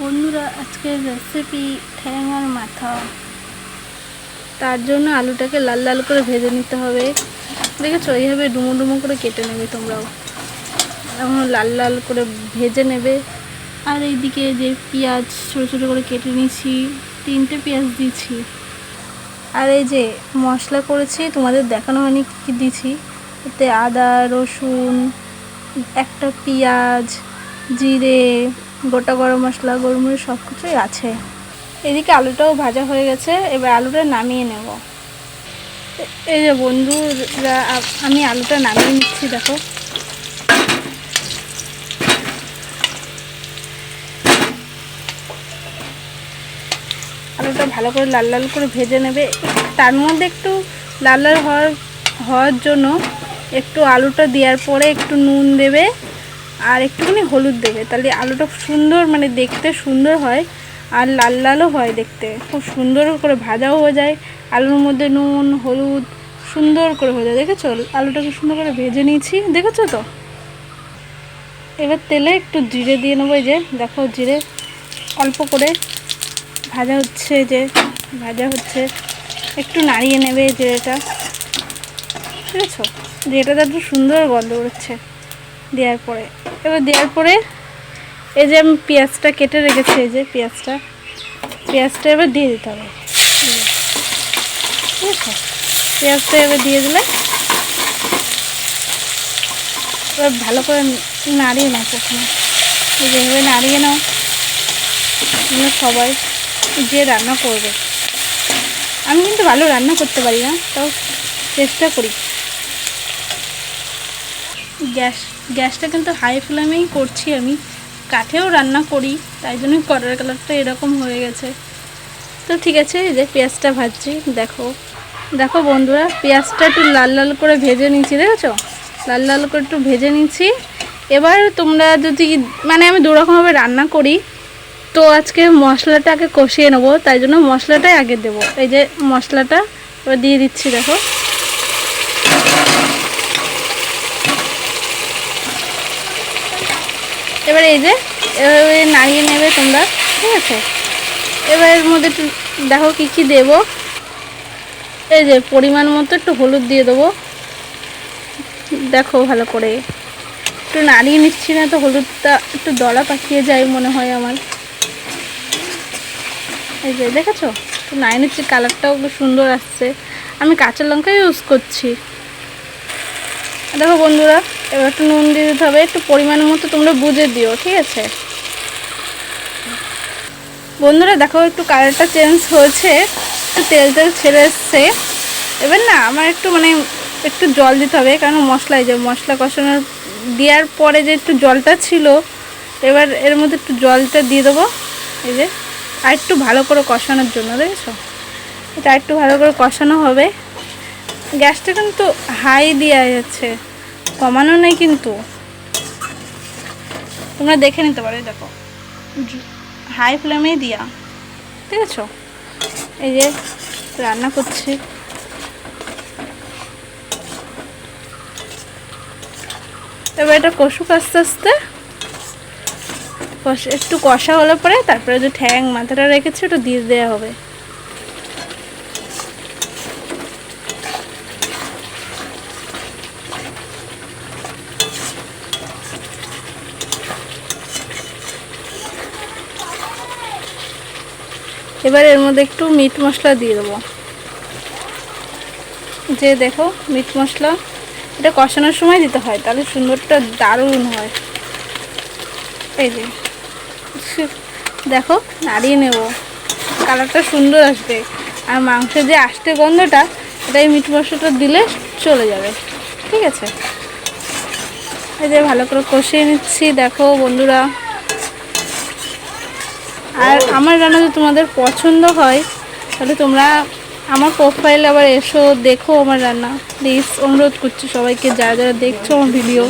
বন্ধুরা, আজকের রেসিপি ঠ্যাঙার মাথা। তার জন্য আলুটাকে লাল লাল করে ভেজে নিতে হবে। দেখেছো, এইভাবে ডুমো ডুমো করে কেটে নেবে তোমরাও, এমন লাল লাল করে ভেজে নেবে। আর এইদিকে যে পেঁয়াজ ছোটো ছোটো করে কেটে নিয়েছি, 3টে পেঁয়াজ দিয়েছি। আর এই যে মশলা করেছি, তোমাদের দেখানো হয়নি কী কী দিয়েছি। এতে আদা, রসুন, একটা পেঁয়াজ, জিরে, গোটা গরম মশলা, গোলমরিচ সব কিছুই আছে। এদিকে আলুটাও ভাজা হয়ে গেছে, এবার আলুটা নামিয়ে নেব। এই যে বন্ধুরা, আমি আলুটা নামিয়ে নিচ্ছি। দেখো, আলুটা ভালো করে লাল লাল করে ভেজে নেবে। তার মধ্যে একটু লাল লাল হওয়ার জন্য একটু আলুটা দেওয়ার পরে একটু নুন দেবে আর একটুখানি হলুদ দেবে, তাহলে আলুটা সুন্দর, মানে দেখতে সুন্দর হয় আর লাল লালও হয়, দেখতে খুব সুন্দর করে ভাজাও হয়ে যায়। আলুর মধ্যে নুন হলুদ সুন্দর করে হয়ে যায়। দেখেছো আলুটাকে সুন্দর করে ভেজে নিয়েছি, দেখেছো তো। এবার তেলে একটু জিরে দিয়ে নেবো। এই যে দেখো, জিরে অল্প করে ভাজা হচ্ছে, যে ভাজা হচ্ছে, একটু নাড়িয়ে নেবে জিরেটা। ঠিক আছে, জিরেটা একটু সুন্দর গন্ধ করছে দেওয়ার পরে। এবার দেওয়ার পরে এই যে আমি পেঁয়াজটা কেটে রেখেছি, এই যে পেঁয়াজটা এবার দিয়ে দিতে হবে। ঠিক আছে, পেঁয়াজটা এবার দিয়ে দিলে এবার ভালো করে নাড়িয়ে নাও। প্রথমে যেভাবে নাড়িয়ে নাও, সবাই যে রান্না করবে। আমি কিন্তু ভালো রান্না করতে পারি না, তাও চেষ্টা করি। গ্যাসটা কিন্তু হাই ফ্লেমেই করছি আমি, কাঠেও রান্না করি, তাই জন্যই কড়ার কালারটা এরকম হয়ে গেছে। তো ঠিক আছে, এই যে পেঁয়াজটা ভাজছি। দেখো দেখো বন্ধুরা, পেঁয়াজটা একটু লাল লাল করে ভেজে নিচ্ছি, দেখেছো, লাল লাল করে একটু ভেজে নিচ্ছি। এবার তোমরা যদি, মানে আমি দুরকমভাবে রান্না করি, তো আজকে মশলাটা আগে কষিয়ে নেবো, তাই জন্য মশলাটাই আগে দেবো। এই যে মশলাটা এবার দিয়ে দিচ্ছি। দেখো, এবার এই যে এভাবে নাড়িয়ে নেবে তোমরা। ঠিক আছে, এবার এর মধ্যে একটু দেখো কী কী দেবো। এই যে পরিমাণ মতো একটু হলুদ দিয়ে দেবো। দেখো ভালো করে একটু নাড়িয়ে নিচ্ছি, না তো হলুদটা একটু দলা পাকিয়ে যায় মনে হয় আমার। এই যে দেখেছো, একটু নাড়িয়ে নিচ্ছি, কালারটাও খুব সুন্দর আসছে। আমি কাঁচা লঙ্কা ইউজ করছি। দেখো বন্ধুরা, এবার একটু নুন দিয়ে দিতে হবে, একটু পরিমাণ মতো তোমরা বুঝে দিও। ঠিক আছে বন্ধুরা, দেখো একটু কালারটা চেঞ্জ হয়েছে, একটু তেল তেল ছেড়ে এসছে। এবার না আমার একটু, মানে একটু জল দিতে হবে, কারণ মশলায় যে মশলা কষানোর দেওয়ার পরে যে একটু জলটা ছিল, এবার এর মধ্যে একটু জলটা দিয়ে দেবো। এই যে আর একটু ভালো করে কষানোর জন্য, দেখেছো, এটা একটু ভালো করে কষানো হবে। গ্যাসটা কিন্তু হাই দেওয়া যাচ্ছে, কমানো নেই কিন্তু, তোমরা দেখে নিতে পারো। দেখো হাই ফ্লেমেই দিয়া, ঠিক আছে। এই যে রান্না করছি, এবার এটা কষুক আস্তে আস্তে। একটু কষা হলে পরে তারপরে যে ঠ্যাং মাথাটা রেখেছি ওটা দিয়ে দেওয়া হবে। এবার এর মধ্যে একটু মিট মশলা দিয়ে দেবো। যে দেখো, মিট মশলা এটা কষানোর সময় দিতে হয়, তাহলে সুন্দরটা দারুণ হয়। এই যে দেখো, নাড়িয়ে নেব, কালারটা সুন্দর আসবে। আর মাংসের যে আষ্টে গন্ধটা, এটাই মিট মশলাটা দিলে চলে যাবে। ঠিক আছে, এই যে ভালো করে কষিয়ে নিচ্ছি। দেখো বন্ধুরা, আর আমার রান্না যদি তোমাদের পছন্দ হয়, তাহলে তোমরা আমার প্রোফাইলে আবার এসো, দেখো আমার রান্না। প্লিজ অনুরোধ করছি সবাইকে, যারা যারা দেখছো আমার ভিডিও।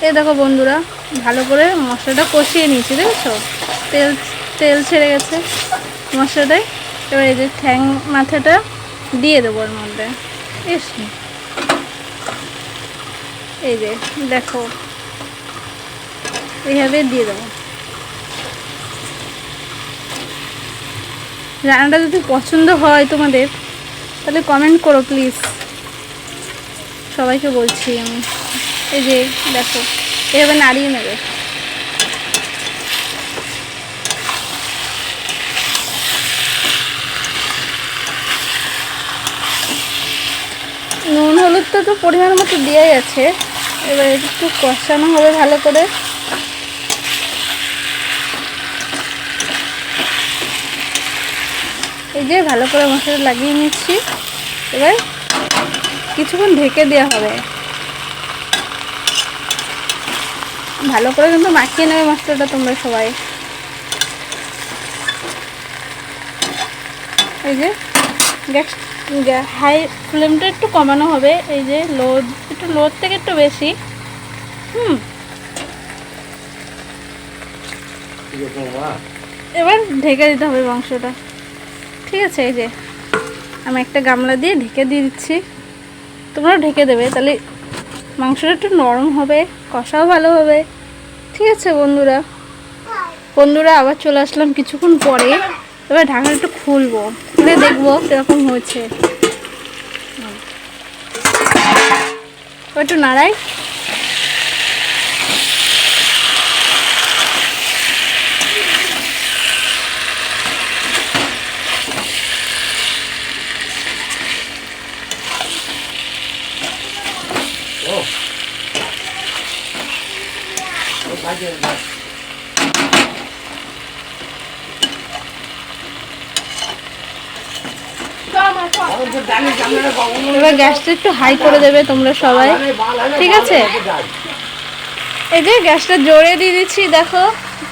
এই দেখো বন্ধুরা, ভালো করে মশলাটা কষিয়ে নিয়েছি, দেখেছো, তেল তেল ছেড়ে গেছে মশলাটায়। এবার এই যে ঠ্যাং মাথাটা দিয়ে দেবো ওর মধ্যে। এই যে দেখো, এইভাবে দিয়ে দেবো। রান্নাটা যদি পছন্দ হয় তোমাদের তাহলে কমেন্ট করো প্লিজ, সবাইকে বলছি আমি। এই যে দেখো এভাবে নাড়িয়ে নেবে। নুন হলুদ তো পরিমাণ মতো দেওয়াই আছে, এবার একটু কষানো হবে ভালো করে। এই যে ভালো করে মশলা লাগিয়ে নিচ্ছি, এবার কিছুক্ষণ ঢেকে দেওয়া হবে। ভালো করে কিন্তু মাখিয়ে নেবে মশলাটা তোমরা সবাই। এই যে গ্যাস হাই ফ্লেমটা একটু কমানো হবে, এই যে একটু লোর থেকে একটু বেশি। এবার ঢেকে দিতে হবে মাংসটা, ঠিক আছে। এই যে আমি একটা গামলা দিয়ে ঢেকে দিয়ে দিচ্ছি, তোমরাও ঢেকে দেবে, তাহলে মাংসটা একটু নরম হবে, কষাও ভালো হবে, ঠিক আছে বন্ধুরা আবার চলে আসলাম কিছুক্ষণ পরে। এবার ঢাকনাটা একটু খুলবো, খুলে দেখবো কীরকম হয়েছে। একটু নাড়াই। এবার গ্যাসটা একটু হাই করে দেবে তোমরা সবাই, ঠিক আছে। এই যে গ্যাসটা জোরে দিয়ে দিচ্ছি, দেখো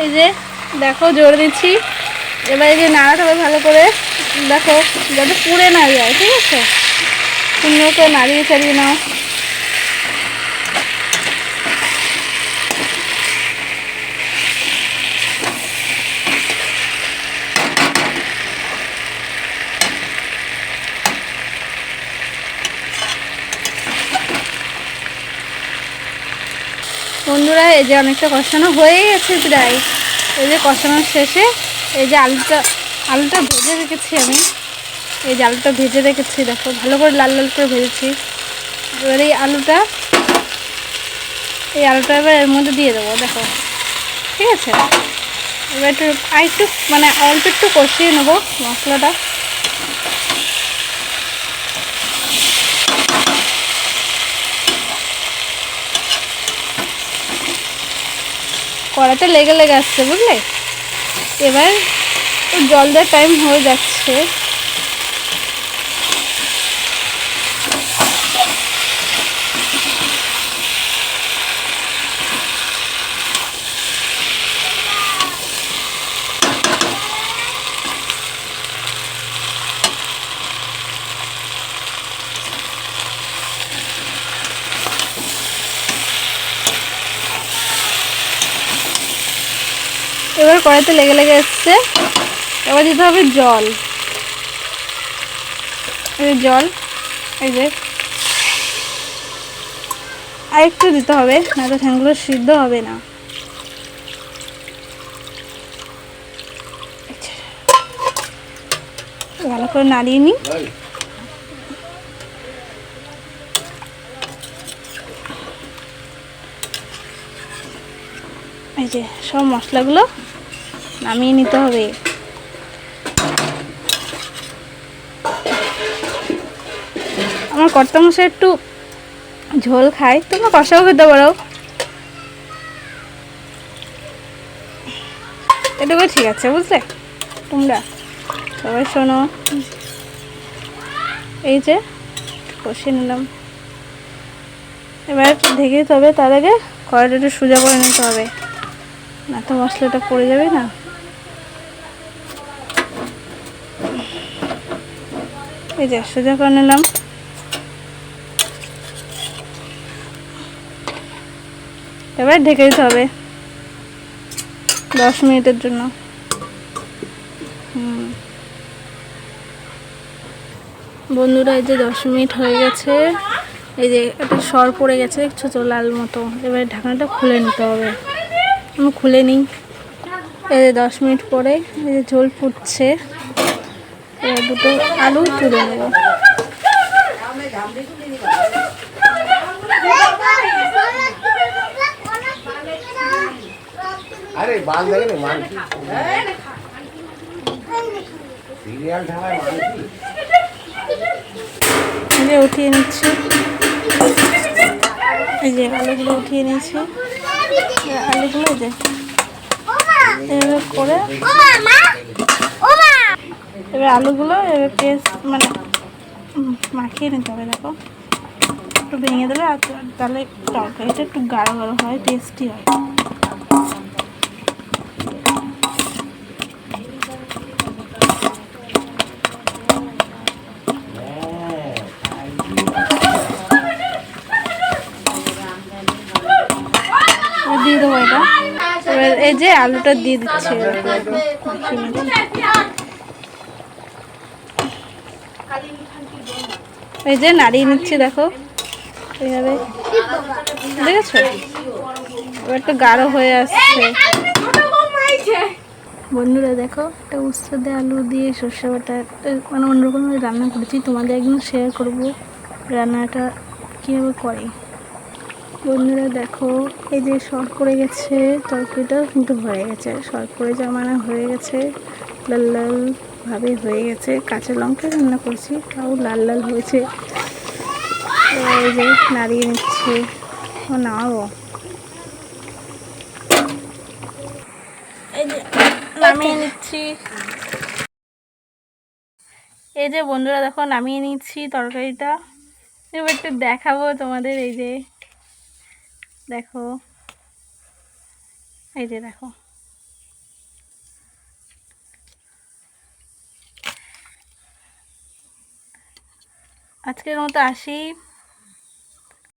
এই যে দেখো জোরে দিচ্ছি। এবার এই যে নাড়াতে হবে ভালো করে, দেখো যাতে পুড়ে না যায়, ঠিক আছে। সুন্দর করে নাড়িয়ে চাড়িয়ে নাও। বন্ধুরা এই যে অনেকটা কষানো হয়ে গেছে প্রায়। এই যে কষানোর শেষে এই যে আলুটা ভেজে রেখেছি আমি, এই যে আলুটা ভেজে রেখেছি, দেখো ভালো করে লাল লাল করে ভেজেছি। এবার এই আলুটা এবার এর মধ্যে দিয়ে দেবো, দেখো, ঠিক আছে। এবার একটু মানে অল্প একটু কষিয়ে নেবো মশলাটা। কড়াতে লেগে আসছে, বুঝলে। এবার জল দেওয়ার টাইম হয়ে যাচ্ছে। এবার কড়াইতে লেগে এসছে, এবার দিতে হবে জল। এই যে আর একটু দিতে হবে, নয়তো ঠ্যাংগুলো সিদ্ধ হবে না। ভালো করে নাড়িয়ে নিই। এই যে সব মশলাগুলো নামিয়ে নিতে হবে। আমার কর্তা মশাই একটু ঝোল খায়, তোমরা কষাও খেতে পারো, এটুকু ঠিক আছে, বুঝলে। তোমরা সবাই শোনো। এই যে কষিয়ে নিলাম, এবার ঢেকে দিতে হবে। তার আগে কড়াইটা একটু সোজা করে নিতে হবে, না তো মশলাটা পড়ে যাবে না। এই যে সোজা করে নিলাম। এবার ঢেকে দিতে হবে 10 মিনিটের জন্য। বন্ধুরা এই যে 10 মিনিট হয়ে গেছে, এই যে একটা সর পড়ে গেছে ছোটো লাল মতো। এবার ঢাকনাটা খুলে নিতে হবে। আমি খুলে নিই। এই যে 10 মিনিট পরে এই যে ঝোল ফুটছে, এবার দুটো আলু তুলে নেব। আরে বাল দেখে না মান সিরিয়াল ঢালায় মান এই যে উঠিয়ে নিচ্ছি, এই যে আলুগুলো উঠিয়ে নিয়েছি। আলুগুলো এই যে এভাবে করে, এবার আলুগুলো এবার পেস্ট মানে মাখিয়ে নিতে হবে। দেখো একটু ভেঙে দিলে আর তাহলে তরকারিটা একটু গাঢ় গাঢ় হয়, টেস্টি হয়। দিয়ে দেবো এটা। এবার এই যে আলুটা দিয়ে দিচ্ছি, এই যে নাড়িয়ে নিচ্ছি। দেখো এইভাবে দেখেছো, এবার একটু গাঢ় হয়ে আসছে। বন্ধুরা দেখো, একটা উস্তা দিয়ে আলু দিয়ে সর্ষে বাটা মানে অন্যরকমভাবে রান্না করেছি, তোমাদের একদিন শেয়ার করব রান্নাটা কীভাবে করে। বন্ধুরা দেখো, এই যে শর্ট করে গেছে, তরকারিটা কিন্তু হয়ে গেছে, শর্ট করে যাওয়া মানে হয়ে গেছে, লাল লাল ভাবে হয়ে গেছে। কাঁচা লঙ্কা রান্না করছি, তাও লাল লাল হয়েছে। এই যে নাড়িয়ে নিচ্ছি, ও নামাবো। এই যে নামিয়ে নিচ্ছি। এই যে বন্ধুরা দেখো, নামিয়ে নিচ্ছি তরকারিটা। এবার একটু দেখাবো তোমাদের। এই যে দেখো, এই যে দেখো, আজকের মতো আসি।